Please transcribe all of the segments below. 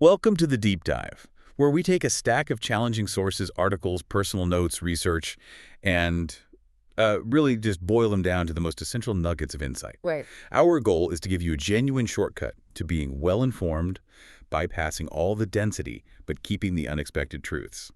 Welcome to the Deep Dive, where we take a stack of challenging sources, articles, personal notes, research, and really just boil them down to the most essential nuggets of insight. Right. Our goal is to give you a genuine shortcut to being well-informed, bypassing all the density, but keeping the unexpected truths.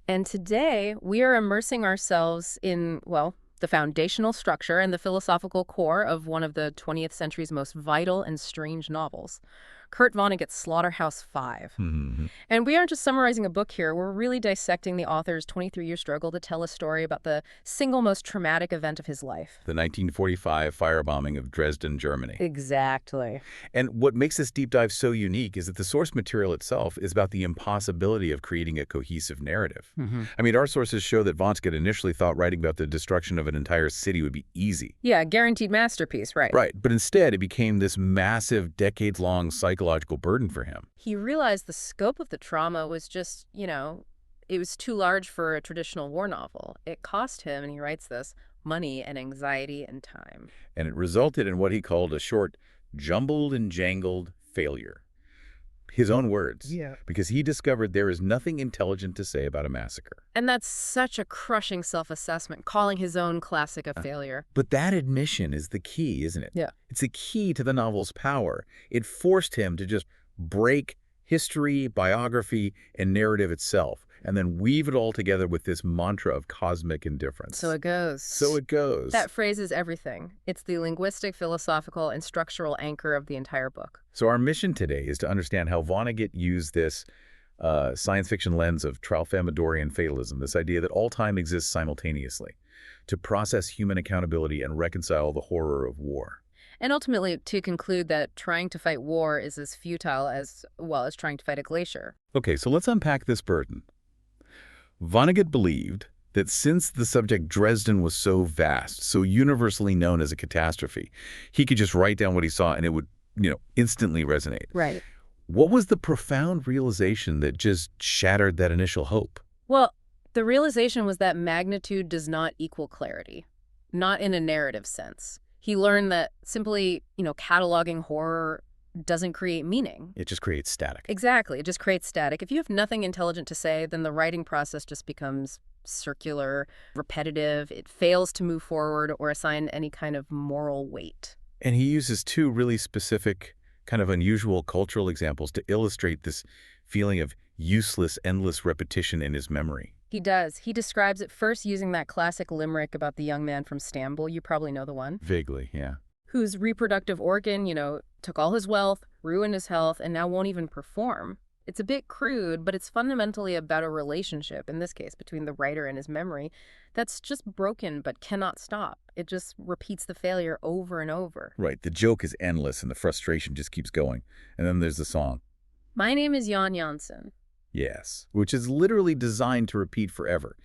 And today, we are immersing ourselves in, well, the foundational structure and the philosophical core of one of the 20th century's most vital and strange novels, Kurt Vonnegut's Slaughterhouse-Five. And we aren't just summarizing a book here, we're really dissecting the author's 23-year struggle to tell a story about the single most traumatic event of his life. The 1945 firebombing of Dresden, Germany. Exactly. And what makes this deep dive so unique is that the source material itself is about the impossibility of creating a cohesive narrative. I mean, our sources show that Vonnegut initially thought writing about the destruction of an entire city would be easy. Yeah, guaranteed masterpiece, right. Right, but instead it became this massive, decades-long psychological burden for him. He realized the scope of the trauma was just, it was too large for a traditional war novel. It cost him, and he writes this, money and anxiety and time. And it resulted in what he called a short, jumbled and jangled failure. His own words. Yeah. Because he discovered there is nothing intelligent to say about a massacre. And that's such a crushing self-assessment, calling his own classic a failure. But that admission is the key, isn't it? Yeah. It's the key to the novel's power. It forced him to just break history, biography, and narrative itself, and then weave it all together with this mantra of cosmic indifference. So it goes. So it goes. That phrase is everything. It's the linguistic, philosophical, and structural anchor of the entire book. So our mission today is to understand how Vonnegut used this science fiction lens of Tralfamadorian fatalism, this idea that all time exists simultaneously, to process human accountability and reconcile the horror of war. And ultimately, to conclude that trying to fight war is as futile as, well, as trying to fight a glacier. Okay, so let's unpack this burden. Vonnegut believed that since the subject Dresden was so vast, so universally known as a catastrophe, he could just write down what he saw and it would, instantly resonate. Right. What was the profound realization that just shattered that initial hope? Well, the realization was that magnitude does not equal clarity, not in a narrative sense. He learned that simply, cataloging horror doesn't create meaning. It just creates static. Exactly. It just creates static. If you have nothing intelligent to say, then the writing process just becomes circular, repetitive. It fails to move forward or assign any kind of moral weight. And he uses two really specific, kind of unusual cultural examples to illustrate this feeling of useless, endless repetition in his memory. He does. He describes it first using that classic limerick about the young man from Stamboul. You probably know the one. Vaguely, yeah. Whose reproductive organ, took all his wealth, ruined his health, and now won't even perform. It's a bit crude, but it's fundamentally about a relationship, in this case, between the writer and his memory, that's just broken but cannot stop. It just repeats the failure over and over. Right. The joke is endless and the frustration just keeps going. And then there's the song. My name is Jan Janssen. Yes, which is literally designed to repeat forever.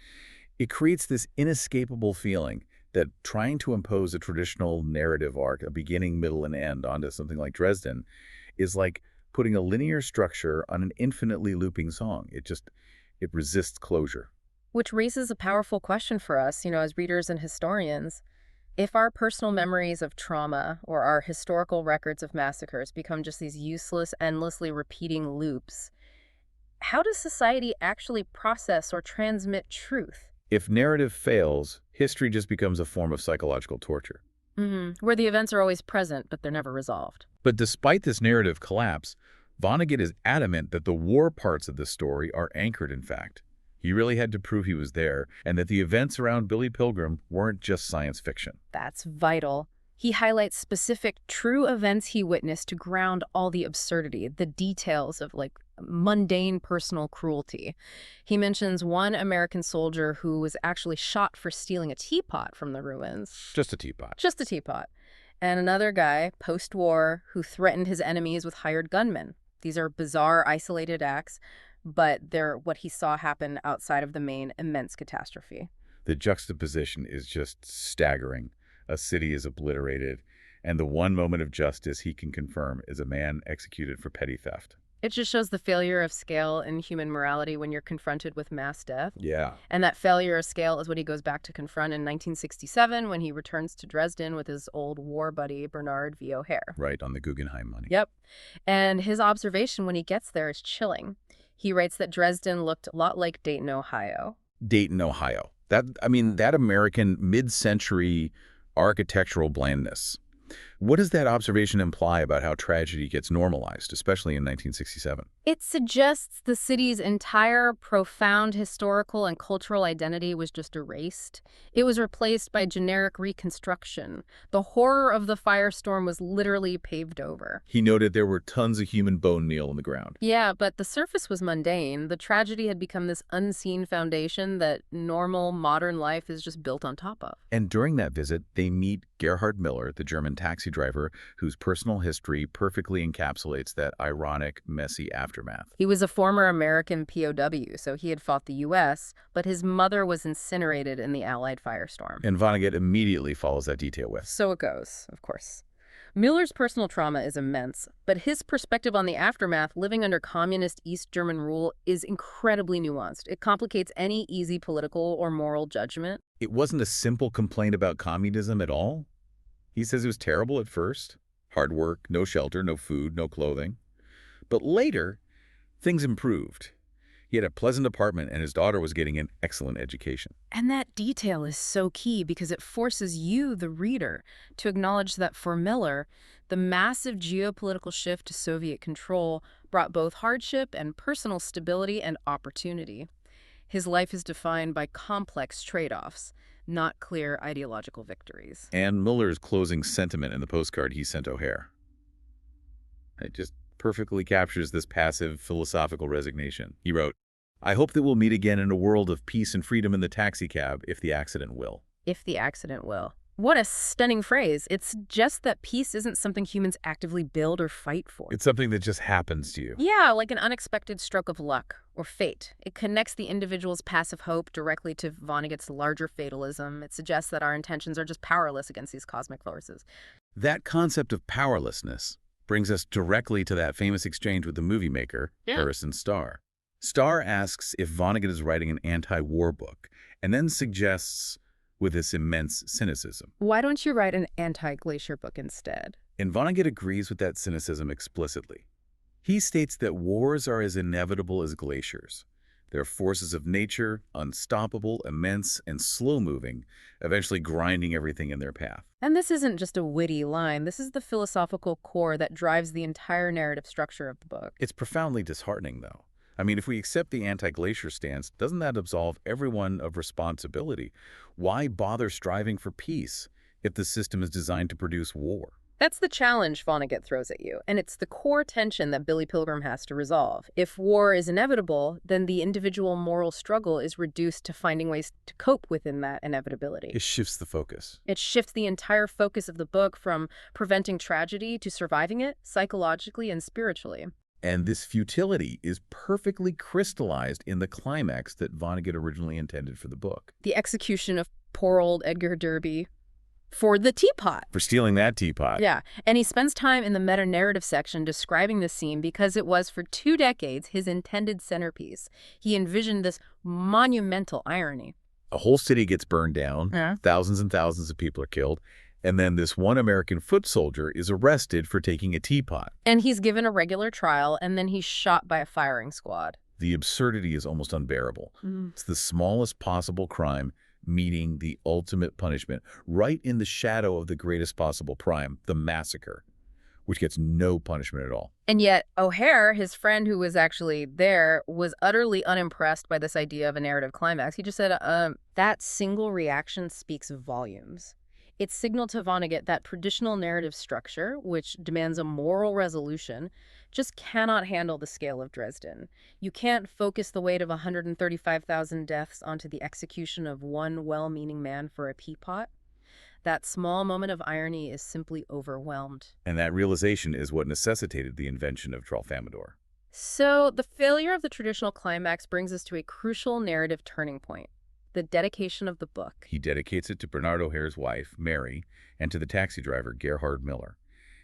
It creates this inescapable feeling that trying to impose a traditional narrative arc, a beginning, middle, and end, onto something like Dresden is like putting a linear structure on an infinitely looping song. It resists closure. Which raises a powerful question for us, as readers and historians. If our personal memories of trauma or our historical records of massacres become just these useless, endlessly repeating loops, how does society actually process or transmit truth? If narrative fails, history just becomes a form of psychological torture. Where the events are always present, but they're never resolved. But despite this narrative collapse, Vonnegut is adamant that the war parts of the story are anchored in fact. He really had to prove he was there, and that the events around Billy Pilgrim weren't just science fiction. That's vital. He highlights specific, true events he witnessed to ground all the absurdity, the details of, mundane personal cruelty. He mentions one American soldier who was actually shot for stealing a teapot from the ruins. Just a teapot. Just a teapot. And another guy, post-war, who threatened his enemies with hired gunmen. These are bizarre, isolated acts, but they're what he saw happen outside of the main immense catastrophe. The juxtaposition is just staggering. A city is obliterated, and the one moment of justice he can confirm is a man executed for petty theft. It just shows the failure of scale in human morality when you're confronted with mass death. Yeah. And that failure of scale is what he goes back to confront in 1967 when he returns to Dresden with his old war buddy, Bernard V. O'Hare. Right, on the Guggenheim money. Yep. And his observation when he gets there is chilling. He writes that Dresden looked a lot like Dayton, Ohio. Dayton, Ohio. That American mid-century architectural blandness. What does that observation imply about how tragedy gets normalized, especially in 1967? It suggests the city's entire profound historical and cultural identity was just erased. It was replaced by generic reconstruction. The horror of the firestorm was literally paved over. He noted there were tons of human bone meal in the ground. Yeah, but the surface was mundane. The tragedy had become this unseen foundation that normal, modern life is just built on top of. And during that visit, they meet Gerhard Miller, the German taxi driver, whose personal history perfectly encapsulates that ironic, messy aftermath. He was a former American POW, so he had fought the U.S., but his mother was incinerated in the Allied firestorm. And Vonnegut immediately follows that detail with. So it goes, of course. Miller's personal trauma is immense, but his perspective on the aftermath living under communist East German rule is incredibly nuanced. It complicates any easy political or moral judgment. It wasn't a simple complaint about communism at all. He says it was terrible at first. Hard work, no shelter, no food, no clothing. But later, things improved. He had a pleasant apartment and his daughter was getting an excellent education. And that detail is so key because it forces you, the reader, to acknowledge that for Miller, the massive geopolitical shift to Soviet control brought both hardship and personal stability and opportunity. His life is defined by complex trade-offs, not clear ideological victories. And Miller's closing sentiment in the postcard he sent O'Hare. It just perfectly captures this passive philosophical resignation. He wrote, "I hope that we'll meet again in a world of peace and freedom in the taxicab, if the accident will." If the accident will. What a stunning phrase. It suggests that peace isn't something humans actively build or fight for. It's something that just happens to you. Yeah, like an unexpected stroke of luck or fate. It connects the individual's passive hope directly to Vonnegut's larger fatalism. It suggests that our intentions are just powerless against these cosmic forces. That concept of powerlessness brings us directly to that famous exchange with the movie maker, Harrison Starr. Starr asks if Vonnegut is writing an anti-war book, and then suggests, with this immense cynicism, Why don't you write an anti-glacier book instead? and Vonnegut agrees with that cynicism explicitly. He states that wars are as inevitable as glaciers. They're forces of nature, unstoppable, immense, and slow-moving, eventually grinding everything in their path. And this isn't just a witty line. This is the philosophical core that drives the entire narrative structure of the book. It's profoundly disheartening, though. If we accept the anti-glacier stance, doesn't that absolve everyone of responsibility? Why bother striving for peace if the system is designed to produce war? That's the challenge Vonnegut throws at you, and it's the core tension that Billy Pilgrim has to resolve. If war is inevitable, then the individual moral struggle is reduced to finding ways to cope within that inevitability. It shifts the focus. It shifts the entire focus of the book from preventing tragedy to surviving it, psychologically and spiritually. And this futility is perfectly crystallized in the climax that Vonnegut originally intended for the book. The execution of poor old Edgar Derby for the teapot. For stealing that teapot. Yeah, and he spends time in the meta-narrative section describing the scene because it was for 2 decades his intended centerpiece. He envisioned this monumental irony. A whole city gets burned down, thousands and thousands of people are killed, and then this one American foot soldier is arrested for taking a teapot. And he's given a regular trial, and then he's shot by a firing squad. The absurdity is almost unbearable. It's the smallest possible crime meeting the ultimate punishment, right in the shadow of the greatest possible crime, the massacre, which gets no punishment at all. And yet O'Hare, his friend who was actually there, was utterly unimpressed by this idea of a narrative climax. He just said, that single reaction speaks volumes. It signaled to Vonnegut that traditional narrative structure, which demands a moral resolution, just cannot handle the scale of Dresden. You can't focus the weight of 135,000 deaths onto the execution of one well-meaning man for a teapot. That small moment of irony is simply overwhelmed. And that realization is what necessitated the invention of Tralfamador. So the failure of the traditional climax brings us to a crucial narrative turning point. The dedication of the book. He dedicates it to Bernard O'Hare's wife, Mary, and to the taxi driver, Gerhard Miller.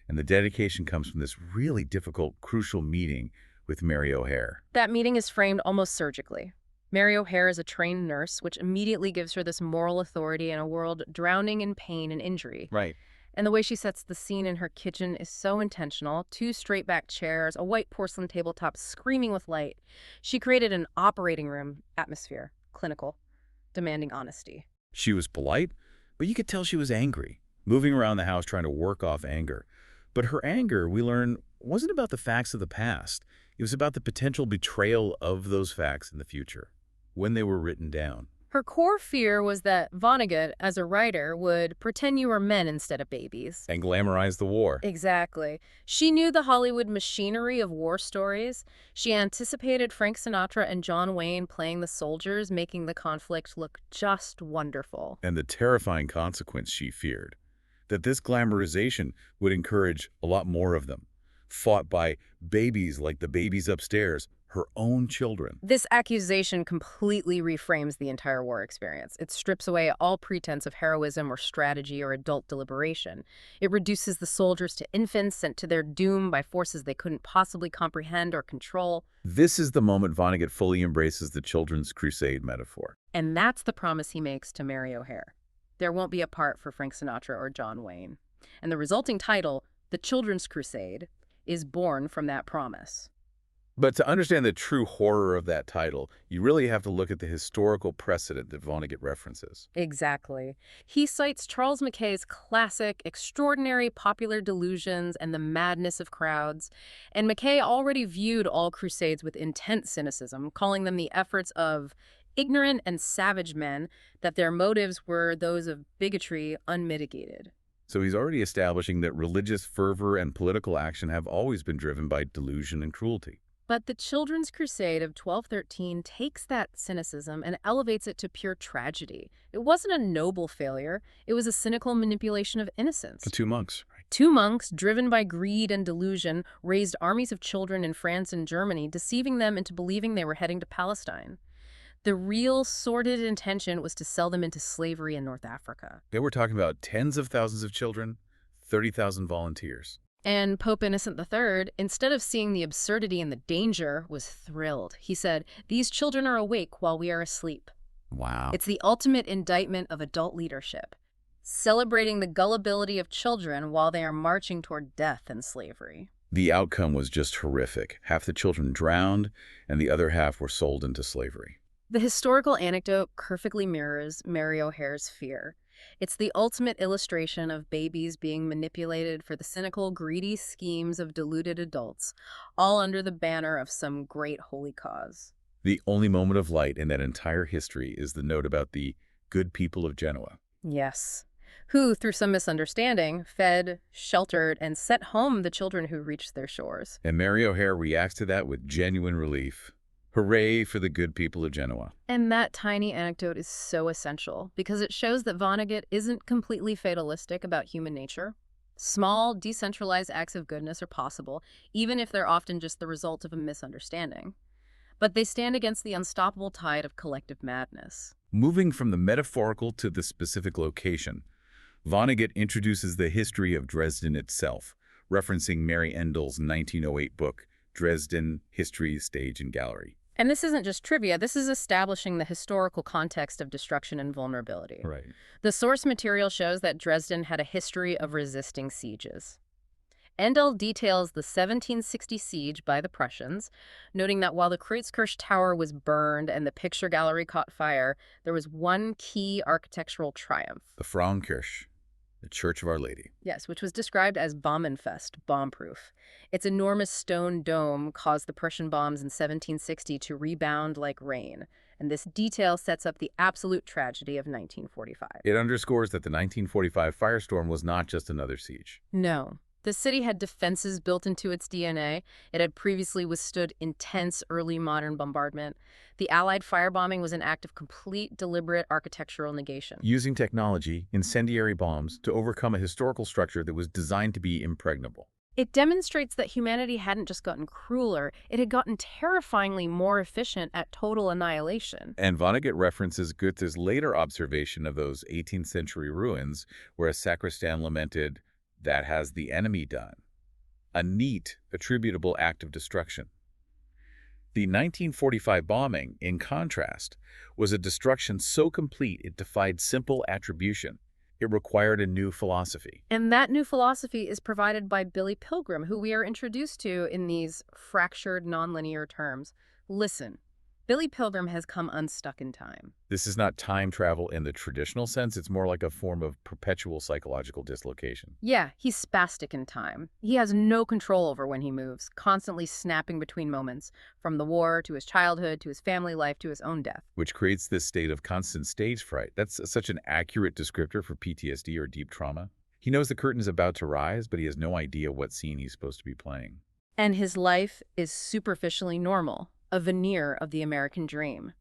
And the dedication comes from this really difficult, crucial meeting with Mary O'Hare. That meeting is framed almost surgically. Mary O'Hare is a trained nurse, which immediately gives her this moral authority in a world drowning in pain and injury. Right. And the way she sets the scene in her kitchen is so intentional. 2 straight-back chairs, a white porcelain tabletop screaming with light. She created an operating room atmosphere, clinical, demanding honesty. She was polite, but you could tell she was angry, moving around the house trying to work off anger. But her anger, we learn, wasn't about the facts of the past. It was about the potential betrayal of those facts in the future, when they were written down. Her core fear was that Vonnegut, as a writer, would pretend you were men instead of babies. And glamorize the war. Exactly. She knew the Hollywood machinery of war stories. She anticipated Frank Sinatra and John Wayne playing the soldiers, making the conflict look just wonderful. And the terrifying consequence she feared, that this glamorization would encourage a lot more of them, fought by babies like the babies upstairs, her own children. This accusation completely reframes the entire war experience. It strips away all pretense of heroism or strategy or adult deliberation. It reduces the soldiers to infants sent to their doom by forces they couldn't possibly comprehend or control. This is the moment Vonnegut fully embraces the children's crusade metaphor. And that's the promise he makes to Mary O'Hare. There won't be a part for Frank Sinatra or John Wayne. And the resulting title, The Children's Crusade, is born from that promise. But to understand the true horror of that title, you really have to look at the historical precedent that Vonnegut references. Exactly. He cites Charles Mackay's classic, extraordinary popular delusions and the madness of crowds. And Mackay already viewed all crusades with intense cynicism, calling them the efforts of ignorant and savage men, that their motives were those of bigotry unmitigated. So he's already establishing that religious fervor and political action have always been driven by delusion and cruelty. But the Children's Crusade of 1213 takes that cynicism and elevates it to pure tragedy. It wasn't a noble failure. It was a cynical manipulation of innocence. The 2 monks. Right? 2 monks, driven by greed and delusion, raised armies of children in France and Germany, deceiving them into believing they were heading to Palestine. The real sordid intention was to sell them into slavery in North Africa. They were talking about tens of thousands of children, 30,000 volunteers. And Pope Innocent III, instead of seeing the absurdity and the danger, was thrilled. He said, "These children are awake while we are asleep." Wow. It's the ultimate indictment of adult leadership, celebrating the gullibility of children while they are marching toward death and slavery. The outcome was just horrific. Half the children drowned, and the other half were sold into slavery. The historical anecdote perfectly mirrors Mary O'Hare's fear. It's the ultimate illustration of babies being manipulated for the cynical, greedy schemes of deluded adults, all under the banner of some great holy cause. The only moment of light in that entire history is the note about the good people of Genoa. Yes. Who, through some misunderstanding, fed, sheltered, and sent home the children who reached their shores. And Mary O'Hare reacts to that with genuine relief. Hooray for the good people of Genoa. And that tiny anecdote is so essential because it shows that Vonnegut isn't completely fatalistic about human nature. Small, decentralized acts of goodness are possible, even if they're often just the result of a misunderstanding. But they stand against the unstoppable tide of collective madness. Moving from the metaphorical to the specific location, Vonnegut introduces the history of Dresden itself, referencing Mary Endel's 1908 book, Dresden, History, Stage and Gallery. And this isn't just trivia, this is establishing the historical context of destruction and vulnerability. Right. The source material shows that Dresden had a history of resisting sieges. Endel details the 1760 siege by the Prussians, noting that while the Kreuzkirche Tower was burned and the picture gallery caught fire, there was one key architectural triumph. The Frauenkirche, the Church of Our Lady. Yes, which was described as bombenfest, bomb-proof. Its enormous stone dome caused the Prussian bombs in 1760 to rebound like rain, and this detail sets up the absolute tragedy of 1945. It underscores that the 1945 firestorm was not just another siege. No. The city had defenses built into its DNA. It had previously withstood intense early modern bombardment. The Allied firebombing was an act of complete, deliberate architectural negation. Using technology, incendiary bombs, to overcome a historical structure that was designed to be impregnable. It demonstrates that humanity hadn't just gotten crueler, it had gotten terrifyingly more efficient at total annihilation. And Vonnegut references Goethe's later observation of those 18th century ruins, where a sacristan lamented, "That has the enemy done." A neat, attributable act of destruction. The 1945 bombing, in contrast, was a destruction so complete it defied simple attribution. It required a new philosophy. And that new philosophy is provided by Billy Pilgrim, who we are introduced to in these fractured, nonlinear terms. Listen, Billy Pilgrim has come unstuck in time. This is not time travel in the traditional sense. It's more like a form of perpetual psychological dislocation. Yeah, he's spastic in time. He has no control over when he moves, constantly snapping between moments, from the war to his childhood to his family life to his own death. Which creates this state of constant stage fright. That's such an accurate descriptor for PTSD or deep trauma. He knows the curtain is about to rise, but he has no idea what scene he's supposed to be playing. And his life is superficially normal, a veneer of the American dream.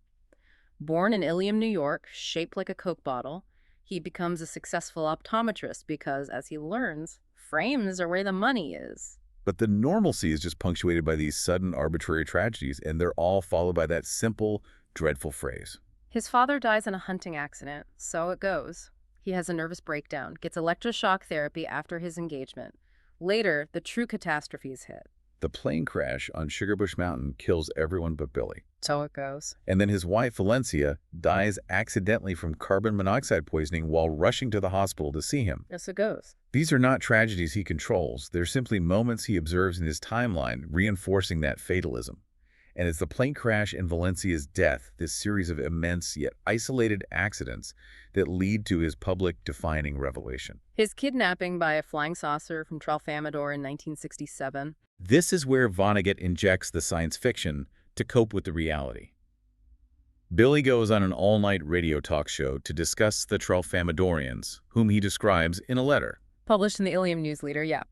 Born in Ilium, New York, shaped like a Coke bottle, he becomes a successful optometrist because, as he learns, frames are where the money is. But the normalcy is just punctuated by these sudden arbitrary tragedies, and they're all followed by that simple, dreadful phrase. His father dies in a hunting accident, so it goes. He has a nervous breakdown, gets electroshock therapy after his engagement. Later, the true catastrophes hit. The plane crash on Sugarbush Mountain kills everyone but Billy. So it goes. And then his wife, Valencia, dies accidentally from carbon monoxide poisoning while rushing to the hospital to see him. Yes, it goes. These are not tragedies he controls. They're simply moments he observes in his timeline, reinforcing that fatalism. And it's the plane crash and Valencia's death, this series of immense yet isolated accidents, that lead to his public defining revelation. His kidnapping by a flying saucer from Tralfamador in 1967. This is where Vonnegut injects the science fiction to cope with the reality. Billy goes on an all-night radio talk show to discuss the Tralfamadorians, whom he describes in a letter. Published in the Ilium News Leader, yeah.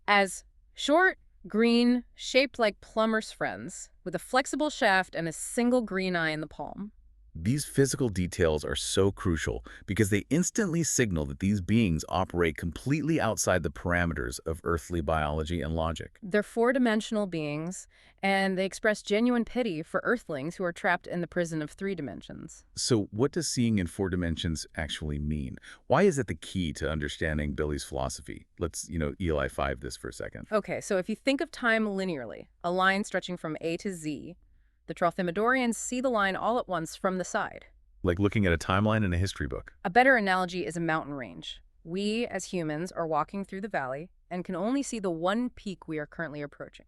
As short, green, shaped like plumber's friends, with a flexible shaft and a single green eye in the palm. These physical details are so crucial because they instantly signal that these beings operate completely outside the parameters of earthly biology and logic. They're four-dimensional beings, and they express genuine pity for Earthlings who are trapped in the prison of 3 dimensions. So what does seeing in 4 dimensions actually mean? Why is it the key to understanding Billy's philosophy? Let's, Eli 5 this for a second. Okay, so if you think of time linearly, a line stretching from A to Z, the Tralfamadorians see the line all at once from the side. Like looking at a timeline in a history book. A better analogy is a mountain range. We, as humans, are walking through the valley and can only see the one peak we are currently approaching.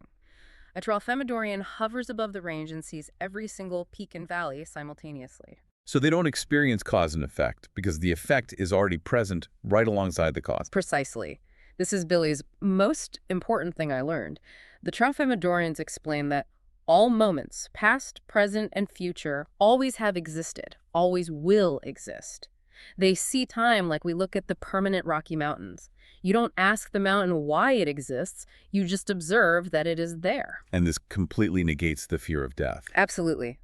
A Tralfamadorian hovers above the range and sees every single peak and valley simultaneously. So they don't experience cause and effect because the effect is already present right alongside the cause. Precisely. This is Billy's most important thing I learned. The Tralfamadorians explain that all moments, past, present, and future, always have existed, always will exist. They see time like we look at the permanent Rocky Mountains. You don't ask the mountain why it exists, you just observe that it is there. And this completely negates the fear of death. Absolutely.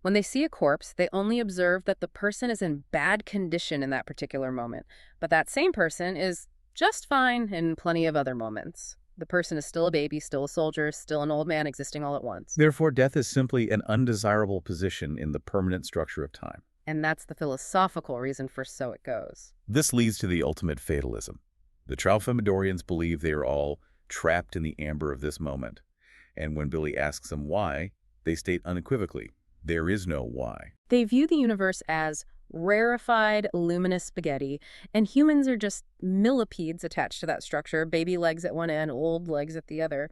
When they see a corpse, they only observe that the person is in bad condition in that particular moment, but that same person is just fine in plenty of other moments. The person is still a baby, still a soldier, still an old man existing all at once. Therefore, death is simply an undesirable position in the permanent structure of time. And that's the philosophical reason for so it goes. This leads to the ultimate fatalism. The Tralfamadorians believe they are all trapped in the amber of this moment. And when Billy asks them why, they state unequivocally, there is no why. They view the universe as rarefied, luminous spaghetti, and humans are just millipedes attached to that structure, baby legs at one end, old legs at the other.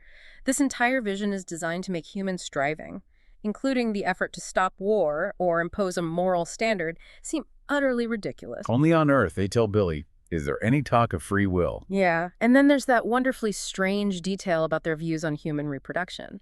This entire vision is designed to make humans striving, including the effort to stop war or impose a moral standard, seem utterly ridiculous. Only on Earth, they tell Billy, is there any talk of free will. Yeah, and then there's that wonderfully strange detail about their views on human reproduction.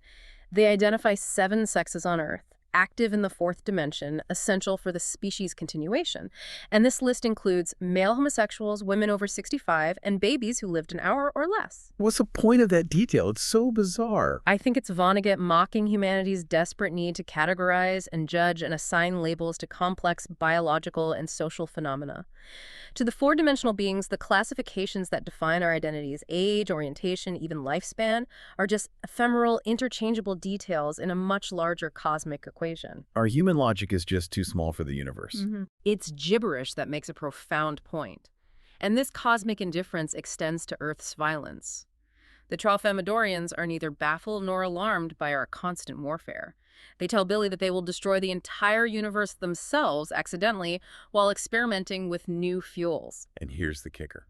They identify 7 sexes on Earth, active in the 4th dimension, essential for the species continuation. And this list includes male homosexuals, women over 65, and babies who lived an hour or less. What's the point of that detail? It's so bizarre. I think it's Vonnegut mocking humanity's desperate need to categorize and judge and assign labels to complex biological and social phenomena. To the 4-dimensional beings, the classifications that define our identities, age, orientation, even lifespan, are just ephemeral, interchangeable details in a much larger cosmic equation. Our human logic is just too small for the universe. It's gibberish that makes a profound point. And this cosmic indifference extends to Earth's violence. The Tralfamadorians are neither baffled nor alarmed by our constant warfare. They tell Billy that they will destroy the entire universe themselves accidentally while experimenting with new fuels. And here's the kicker.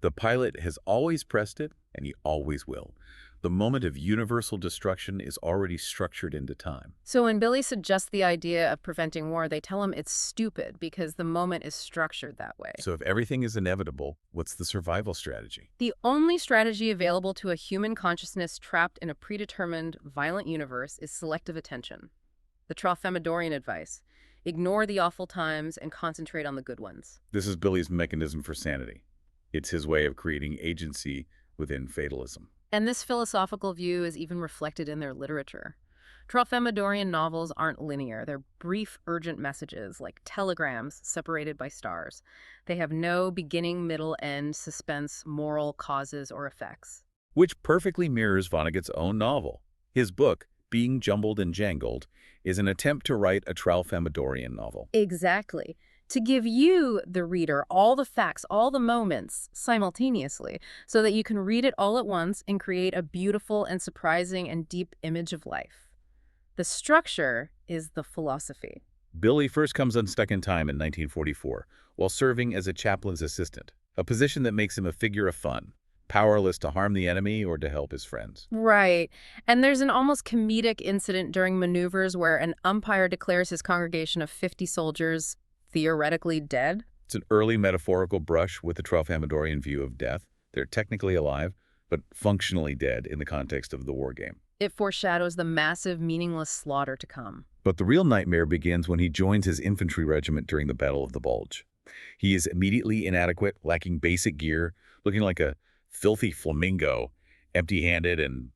The pilot has always pressed it, and he always will. The moment of universal destruction is already structured into time. So when Billy suggests the idea of preventing war, they tell him it's stupid because the moment is structured that way. So if everything is inevitable, what's the survival strategy? The only strategy available to a human consciousness trapped in a predetermined, violent universe is selective attention. The Tralfamadorian advice: ignore the awful times and concentrate on the good ones. This is Billy's mechanism for sanity. It's his way of creating agency within fatalism. And this philosophical view is even reflected in their literature. Tralfamadorian novels aren't linear. They're brief, urgent messages, like telegrams separated by stars. They have no beginning, middle, end, suspense, moral causes, or effects. Which perfectly mirrors Vonnegut's own novel. His book, Being Jumbled and Jangled, is an attempt to write a Tralfamadorian novel. Exactly. To give you, the reader, all the facts, all the moments simultaneously, so that you can read it all at once and create a beautiful and surprising and deep image of life. The structure is the philosophy. Billy first comes unstuck in time in 1944, while serving as a chaplain's assistant, a position that makes him a figure of fun, powerless to harm the enemy or to help his friends. Right. And there's an almost comedic incident during maneuvers where an umpire declares his congregation of 50 soldiers theoretically dead. It's an early metaphorical brush with the Tralfamadorian view of death. They're technically alive, but functionally dead in the context of the war game. It foreshadows the massive, meaningless slaughter to come. But the real nightmare begins when he joins his infantry regiment during the Battle of the Bulge. He is immediately inadequate, lacking basic gear, looking like a filthy flamingo, empty-handed and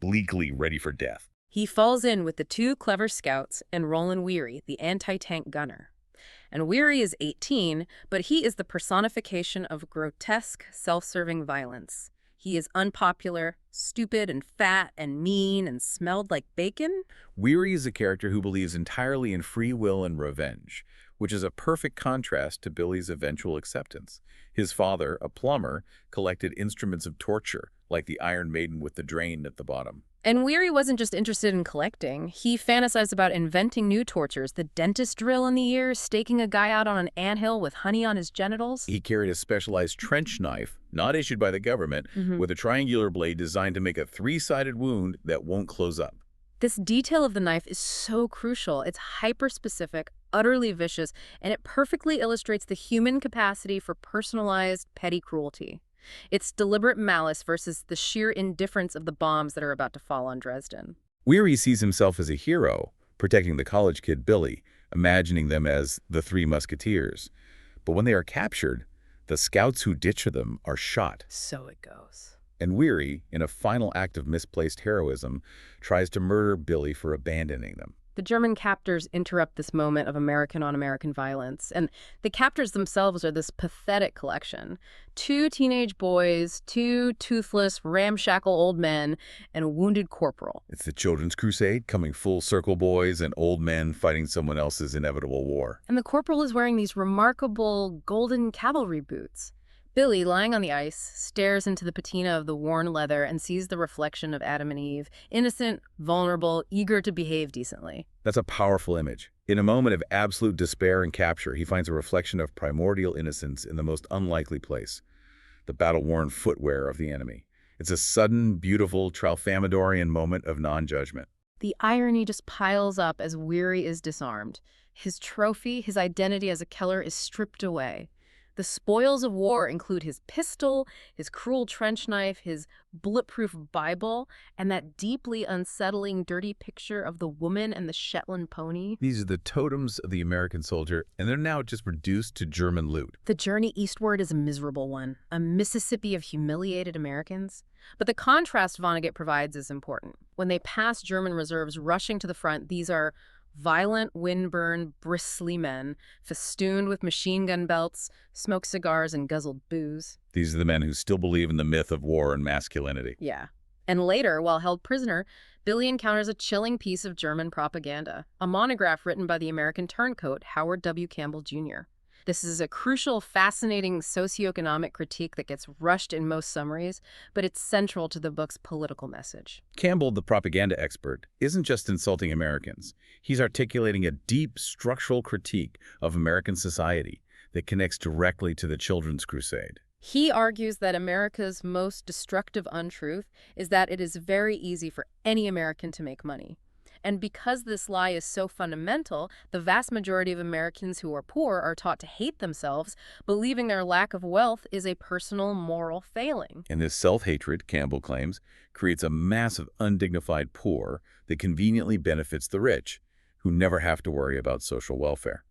bleakly ready for death. He falls in with the two clever scouts and Roland Weary, the anti-tank gunner. And Weary is 18, but he is the personification of grotesque, self-serving violence. He is unpopular, stupid and fat and mean and smelled like bacon. Weary is a character who believes entirely in free will and revenge, which is a perfect contrast to Billy's eventual acceptance. His father, a plumber, collected instruments of torture, like the Iron Maiden with the drain at the bottom. And Weary wasn't just interested in collecting. He fantasized about inventing new tortures, the dentist drill in the ear, staking a guy out on an anthill with honey on his genitals. He carried a specialized trench knife, not issued by the government, with a triangular blade designed to make a three-sided wound that won't close up. This detail of the knife is so crucial. It's hyper-specific, utterly vicious, and it perfectly illustrates the human capacity for personalized, petty cruelty. It's deliberate malice versus the sheer indifference of the bombs that are about to fall on Dresden. Weary sees himself as a hero, protecting the college kid Billy, imagining them as the Three Musketeers. But when they are captured, the scouts who ditch them are shot. So it goes. And Weary, in a final act of misplaced heroism, tries to murder Billy for abandoning them. The German captors interrupt this moment of American-on-American violence, and the captors themselves are this pathetic collection. Two teenage boys, two toothless, ramshackle old men, and a wounded corporal. It's the Children's Crusade, coming full circle, boys and old men fighting someone else's inevitable war. And the corporal is wearing these remarkable golden cavalry boots. Billy, lying on the ice, stares into the patina of the worn leather and sees the reflection of Adam and Eve, innocent, vulnerable, eager to behave decently. That's a powerful image. In a moment of absolute despair and capture, he finds a reflection of primordial innocence in the most unlikely place, the battle-worn footwear of the enemy. It's a sudden, beautiful, Tralfamadorian moment of non-judgment. The irony just piles up as Weary is disarmed. His trophy, his identity as a killer, is stripped away. The spoils of war include his pistol, his cruel trench knife, his bulletproof Bible, and that deeply unsettling, dirty picture of the woman and the Shetland pony. These are the totems of the American soldier, and they're now just reduced to German loot. The journey eastward is a miserable one, a Mississippi of humiliated Americans. But the contrast Vonnegut provides is important. When they pass German reserves rushing to the front, these are violent, windburned, bristly men, festooned with machine gun belts, smoked cigars, and guzzled booze. These are the men who still believe in the myth of war and masculinity. Yeah. And later, while held prisoner, Billy encounters a chilling piece of German propaganda, a monograph written by the American turncoat Howard W. Campbell, Jr. This is a crucial, fascinating socioeconomic critique that gets rushed in most summaries, but it's central to the book's political message. Campbell, the propaganda expert, isn't just insulting Americans. He's articulating a deep structural critique of American society that connects directly to the Children's Crusade. He argues that America's most destructive untruth is that it is very easy for any American to make money. And because this lie is so fundamental, the vast majority of Americans who are poor are taught to hate themselves, believing their lack of wealth is a personal moral failing. And this self-hatred, Campbell claims, creates a massive undignified poor that conveniently benefits the rich, who never have to worry about social welfare.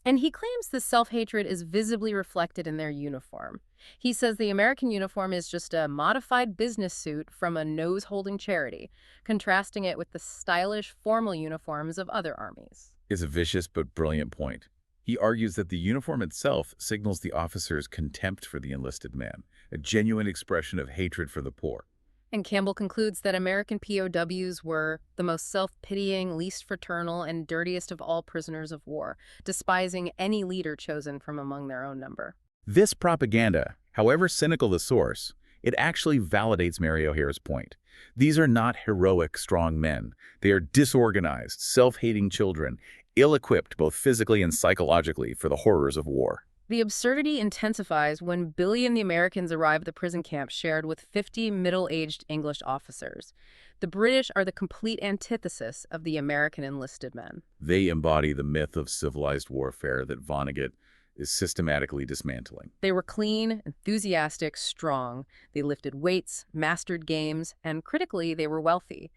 And he claims this self-hatred is visibly reflected in their uniform. He says the American uniform is just a modified business suit from a nose-holding charity, contrasting it with the stylish, formal uniforms of other armies. It's a vicious but brilliant point. He argues that the uniform itself signals the officer's contempt for the enlisted man, a genuine expression of hatred for the poor. And Campbell concludes that American POWs were the most self-pitying, least fraternal, and dirtiest of all prisoners of war, despising any leader chosen from among their own number. This propaganda, however cynical the source, it actually validates Mary O'Hare's point. These are not heroic, strong men. They are disorganized, self-hating children, ill-equipped both physically and psychologically for the horrors of war. The absurdity intensifies when Billy and the Americans arrive at the prison camp shared with 50 middle-aged English officers. The British are the complete antithesis of the American enlisted men. They embody the myth of civilized warfare that Vonnegut is systematically dismantling. They were clean, enthusiastic, strong. They lifted weights, mastered games, and critically, they were wealthy.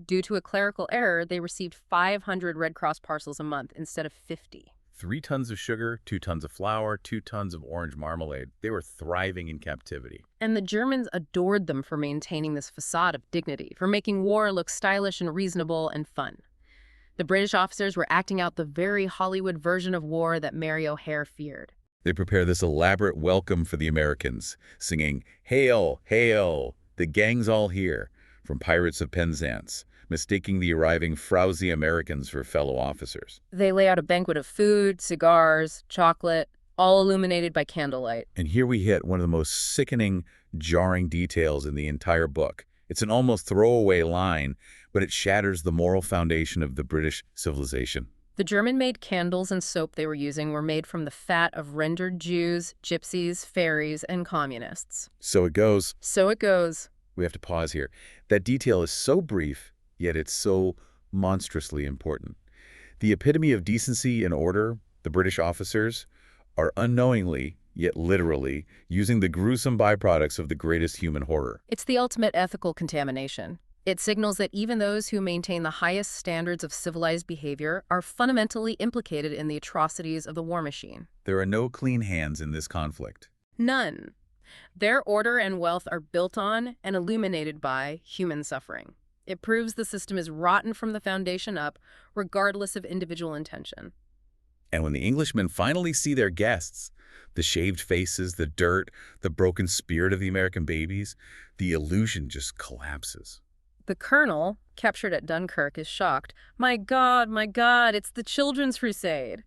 Due to a clerical error, they received 500 Red Cross parcels a month instead of 50. 3 tons of sugar, 2 tons of flour, 2 tons of orange marmalade. They were thriving in captivity. And the Germans adored them for maintaining this facade of dignity, for making war look stylish and reasonable and fun. The British officers were acting out the very Hollywood version of war that Mary O'Hare feared. They prepare this elaborate welcome for the Americans, singing, "Hail, hail, the gang's all here," from Pirates of Penzance, mistaking the arriving frowsy Americans for fellow officers. They lay out a banquet of food, cigars, chocolate, all illuminated by candlelight. And here we hit one of the most sickening, jarring details in the entire book. It's an almost throwaway line, but it shatters the moral foundation of the British civilization. The German-made candles and soap they were using were made from the fat of rendered Jews, gypsies, fairies, and communists. So it goes. So it goes. We have to pause here. That detail is so brief, yet it's so monstrously important. The epitome of decency and order, the British officers, are unknowingly, yet literally, using the gruesome byproducts of the greatest human horror. It's the ultimate ethical contamination. It signals that even those who maintain the highest standards of civilized behavior are fundamentally implicated in the atrocities of the war machine. There are no clean hands in this conflict. None. Their order and wealth are built on and illuminated by human suffering. It proves the system is rotten from the foundation up, regardless of individual intention. And when the Englishmen finally see their guests, the shaved faces, the dirt, the broken spirit of the American babies, the illusion just collapses. The colonel, captured at Dunkirk, is shocked. My God, it's the Children's Crusade.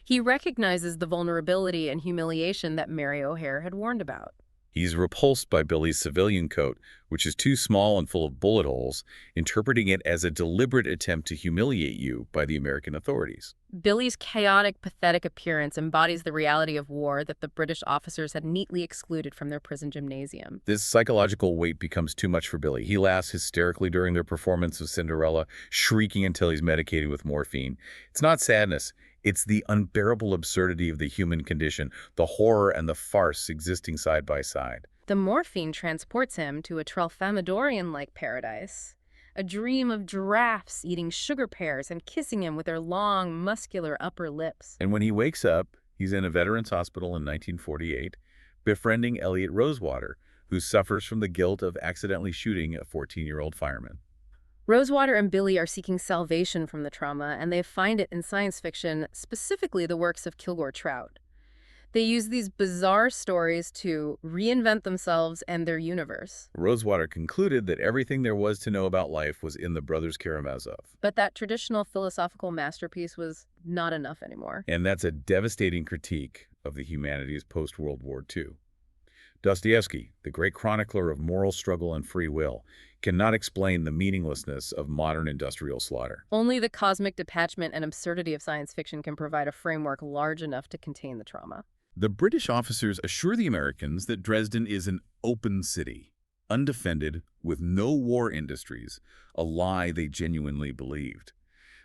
He recognizes the vulnerability and humiliation that Mary O'Hare had warned about. He's repulsed by Billy's civilian coat, which is too small and full of bullet holes, interpreting it as a deliberate attempt to humiliate you by the American authorities. Billy's chaotic, pathetic appearance embodies the reality of war that the British officers had neatly excluded from their prison gymnasium. This psychological weight becomes too much for Billy. He laughs hysterically during their performance of Cinderella, shrieking until he's medicated with morphine. It's not sadness. It's the unbearable absurdity of the human condition, the horror and the farce existing side by side. The morphine transports him to a Tralfamadorian-like paradise, a dream of giraffes eating sugar pears and kissing him with their long, muscular upper lips. And when he wakes up, he's in a veterans hospital in 1948, befriending Elliot Rosewater, who suffers from the guilt of accidentally shooting a 14-year-old fireman. Rosewater and Billy are seeking salvation from the trauma, and they find it in science fiction, specifically the works of Kilgore Trout. They use these bizarre stories to reinvent themselves and their universe. Rosewater concluded that everything there was to know about life was in the Brothers Karamazov. But that traditional philosophical masterpiece was not enough anymore. And that's a devastating critique of the humanities post-World War II. Dostoevsky, the great chronicler of moral struggle and free will, cannot explain the meaninglessness of modern industrial slaughter. Only the cosmic detachment and absurdity of science fiction can provide a framework large enough to contain the trauma. The British officers assure the Americans that Dresden is an open city, undefended, with no war industries, a lie they genuinely believed.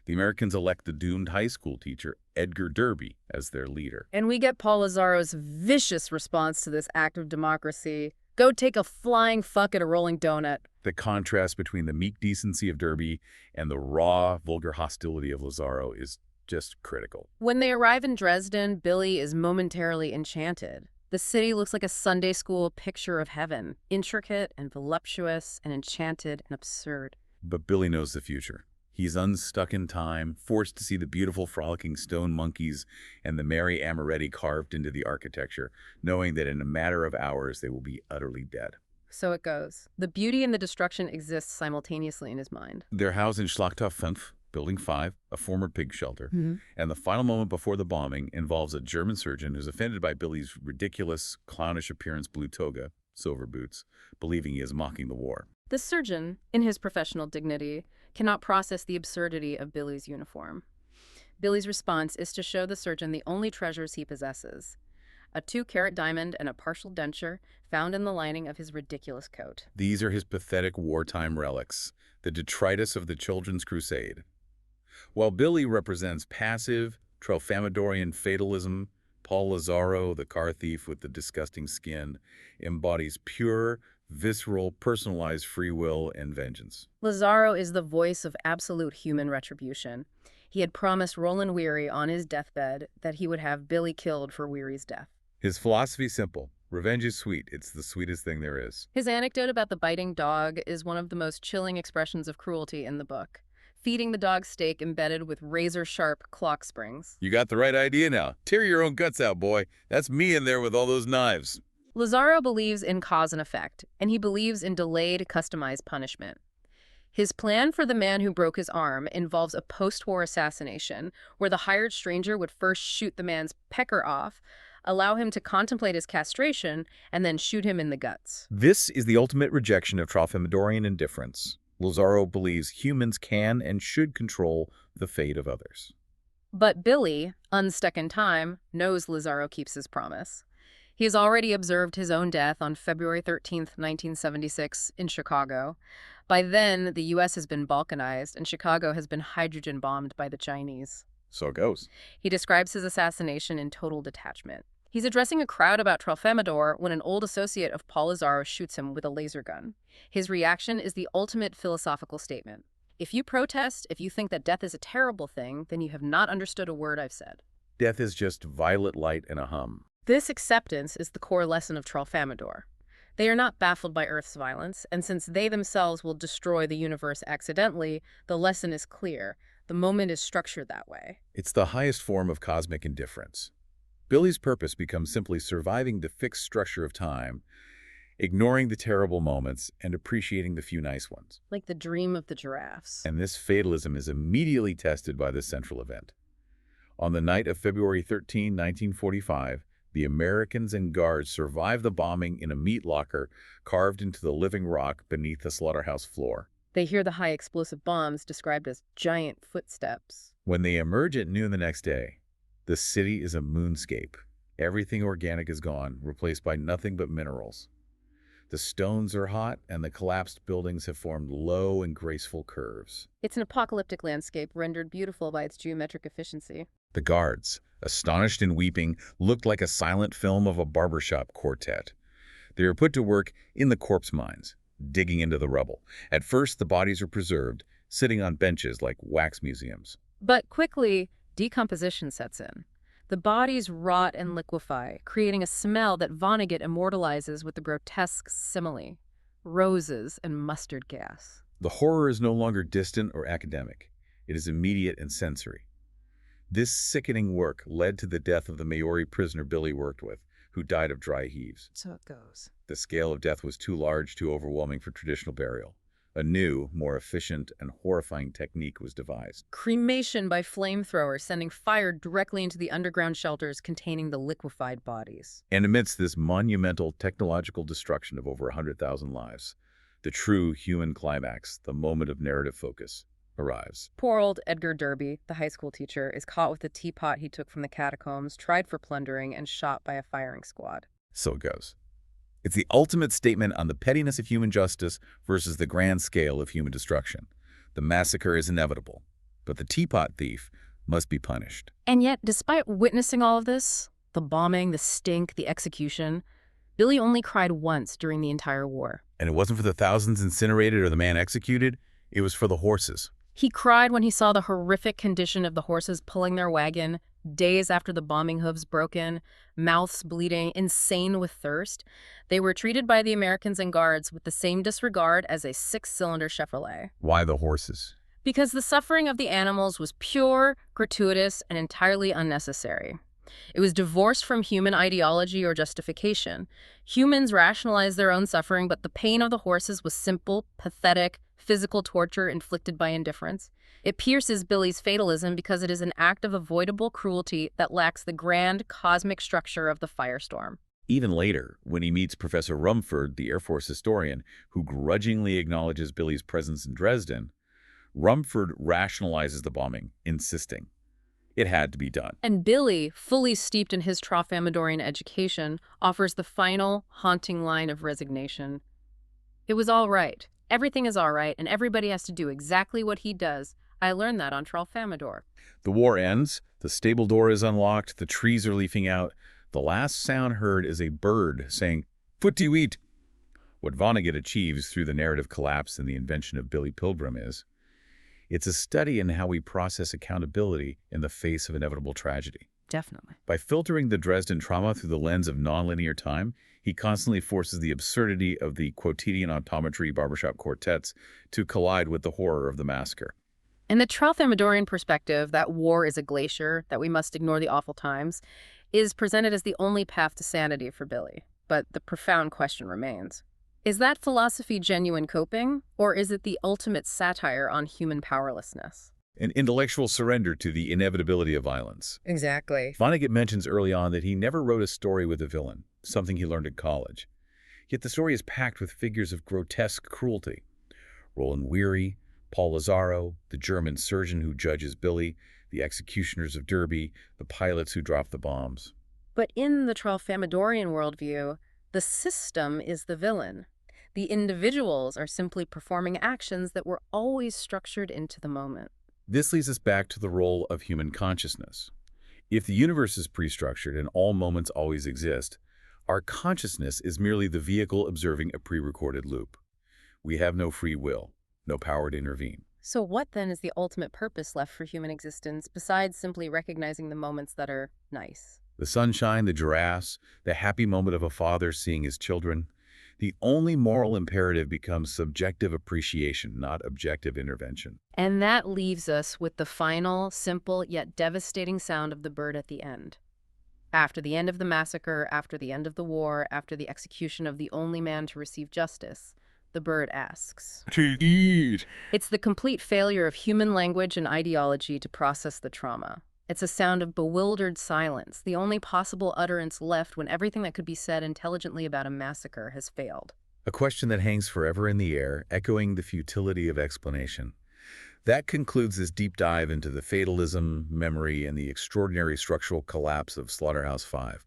The Americans elect the doomed high school teacher, Edgar Derby, as their leader. And we get Paul Lazzaro's vicious response to this act of democracy. Go take a flying fuck at a rolling donut. The contrast between the meek decency of Derby and the raw, vulgar hostility of Lazzaro is just critical. When they arrive in Dresden, Billy is momentarily enchanted. The city looks like a Sunday school picture of heaven, intricate and voluptuous and enchanted and absurd. But Billy knows the future. He's unstuck in time, forced to see the beautiful frolicking stone monkeys and the merry Amoretti carved into the architecture, knowing that in a matter of hours they will be utterly dead. So it goes. The beauty and the destruction exist simultaneously in his mind. They're housed in Schlachterhouse-Five, Building 5, a former pig shelter, and the final moment before the bombing involves a German surgeon who's offended by Billy's ridiculous, clownish appearance, blue toga, silver boots, believing he is mocking the war. The surgeon, in his professional dignity, cannot process the absurdity of Billy's uniform. Billy's response is to show the surgeon the only treasures he possesses: a 2-carat diamond and a partial denture found in the lining of his ridiculous coat. These are his pathetic wartime relics, the detritus of the Children's Crusade. While Billy represents passive, Tralfamadorian fatalism, Paul Lazzaro, the car thief with the disgusting skin, embodies pure, visceral, personalized free will and vengeance. Lazzaro is the voice of absolute human retribution. He had promised Roland Weary on his deathbed that he would have Billy killed for Weary's death. His philosophy is simple. Revenge is sweet. It's the sweetest thing there is. His anecdote about the biting dog is one of the most chilling expressions of cruelty in the book. Feeding the dog steak embedded with razor-sharp clock springs. You got the right idea now. Tear your own guts out, boy. That's me in there with all those knives. Lazzaro believes in cause and effect, and he believes in delayed, customized punishment. His plan for the man who broke his arm involves a post-war assassination, where the hired stranger would first shoot the man's pecker off, allow him to contemplate his castration, and then shoot him in the guts. This is the ultimate rejection of Tralfamadorian indifference. Lazzaro believes humans can and should control the fate of others. But Billy, unstuck in time, knows Lazzaro keeps his promise. He has already observed his own death on February 13, 1976, in Chicago. By then, the U.S. has been balkanized, and Chicago has been hydrogen bombed by the Chinese. So it goes. He describes his assassination in total detachment. He's addressing a crowd about Tralfamador when an old associate of Paul Lazzaro shoots him with a laser gun. His reaction is the ultimate philosophical statement. If you protest, if you think that death is a terrible thing, then you have not understood a word I've said. Death is just violet light and a hum. This acceptance is the core lesson of Tralfamador. They are not baffled by Earth's violence, and since they themselves will destroy the universe accidentally, the lesson is clear. The moment is structured that way. It's the highest form of cosmic indifference. Billy's purpose becomes simply surviving the fixed structure of time, ignoring the terrible moments, and appreciating the few nice ones. Like the dream of the giraffes. And this fatalism is immediately tested by this central event. On the night of February 13, 1945, the Americans and guards survive the bombing in a meat locker carved into the living rock beneath the slaughterhouse floor. They hear the high explosive bombs described as giant footsteps. When they emerge at noon the next day, the city is a moonscape. Everything organic is gone, replaced by nothing but minerals. The stones are hot, and the collapsed buildings have formed low and graceful curves. It's an apocalyptic landscape rendered beautiful by its geometric efficiency. The guards, astonished and weeping, looked like a silent film of a barbershop quartet. They were put to work in the corpse mines, digging into the rubble. At first, the bodies are preserved, sitting on benches like wax museums. But quickly, decomposition sets in. The bodies rot and liquefy, creating a smell that Vonnegut immortalizes with the grotesque simile: roses and mustard gas. The horror is no longer distant or academic. It is immediate and sensory. This sickening work led to the death of the Maori prisoner Billy worked with, who died of dry heaves. So it goes. The scale of death was too large, too overwhelming for traditional burial. A new, more efficient and horrifying technique was devised. Cremation by flamethrowers, sending fire directly into the underground shelters containing the liquefied bodies. And amidst this monumental technological destruction of over 100,000 lives, the true human climax, the moment of narrative focus, arrives. Poor old Edgar Derby, the high school teacher, is caught with the teapot he took from the catacombs, tried for plundering, and shot by a firing squad. So it goes. It's the ultimate statement on the pettiness of human justice versus the grand scale of human destruction. The massacre is inevitable, but the teapot thief must be punished. And yet, despite witnessing all of this, the bombing, the stink, the execution, Billy only cried once during the entire war. And it wasn't for the thousands incinerated or the man executed, it was for the horses. He cried when he saw the horrific condition of the horses pulling their wagon, days after the bombing hooves broke in, mouths bleeding, insane with thirst. They were treated by the Americans and guards with the same disregard as a six-cylinder Chevrolet. Why the horses? Because the suffering of the animals was pure, gratuitous, and entirely unnecessary. It was divorced from human ideology or justification. Humans rationalized their own suffering, but the pain of the horses was simple, pathetic, physical torture inflicted by indifference. It pierces Billy's fatalism because it is an act of avoidable cruelty that lacks the grand cosmic structure of the firestorm. Even later, when he meets Professor Rumford, the Air Force historian, who grudgingly acknowledges Billy's presence in Dresden, Rumford rationalizes the bombing, insisting it had to be done. And Billy, fully steeped in his Tralfamadorian education, offers the final, haunting line of resignation. It was all right. Everything is all right, and everybody has to do exactly what he does. I learned that on Tralfamador. The war ends, the stable door is unlocked, the trees are leafing out. The last sound heard is a bird saying, "Futility." What Vonnegut achieves through the narrative collapse and the invention of Billy Pilgrim is, it's a study in how we process accountability in the face of inevitable tragedy. Definitely. By filtering the Dresden trauma through the lens of nonlinear time, he constantly forces the absurdity of the quotidian optometry barbershop quartets to collide with the horror of the massacre. In the Tralfamadorian perspective, that war is a glacier, that we must ignore the awful times, is presented as the only path to sanity for Billy. But the profound question remains. Is that philosophy genuine coping, or is it the ultimate satire on human powerlessness? An intellectual surrender to the inevitability of violence. Exactly. Vonnegut mentions early on that he never wrote a story with a villain, something he learned at college. Yet the story is packed with figures of grotesque cruelty. Roland Weary, Paul Lazaro, the German surgeon who judges Billy, the executioners of Derby, the pilots who drop the bombs. But in the Tralfamadorian worldview, the system is the villain. The individuals are simply performing actions that were always structured into the moment. This leads us back to the role of human consciousness. If the universe is pre-structured and all moments always exist, our consciousness is merely the vehicle observing a pre-recorded loop. We have no free will, no power to intervene. So what then is the ultimate purpose left for human existence besides simply recognizing the moments that are nice? The sunshine, the giraffes, the happy moment of a father seeing his children. The only moral imperative becomes subjective appreciation, not objective intervention. And that leaves us with the final, simple, yet devastating sound of the bird at the end. After the end of the massacre, after the end of the war, after the execution of the only man to receive justice, the bird asks. To eat. It's the complete failure of human language and ideology to process the trauma. It's a sound of bewildered silence, the only possible utterance left when everything that could be said intelligently about a massacre has failed. A question that hangs forever in the air, echoing the futility of explanation. That concludes this deep dive into the fatalism, memory, and the extraordinary structural collapse of Slaughterhouse-Five.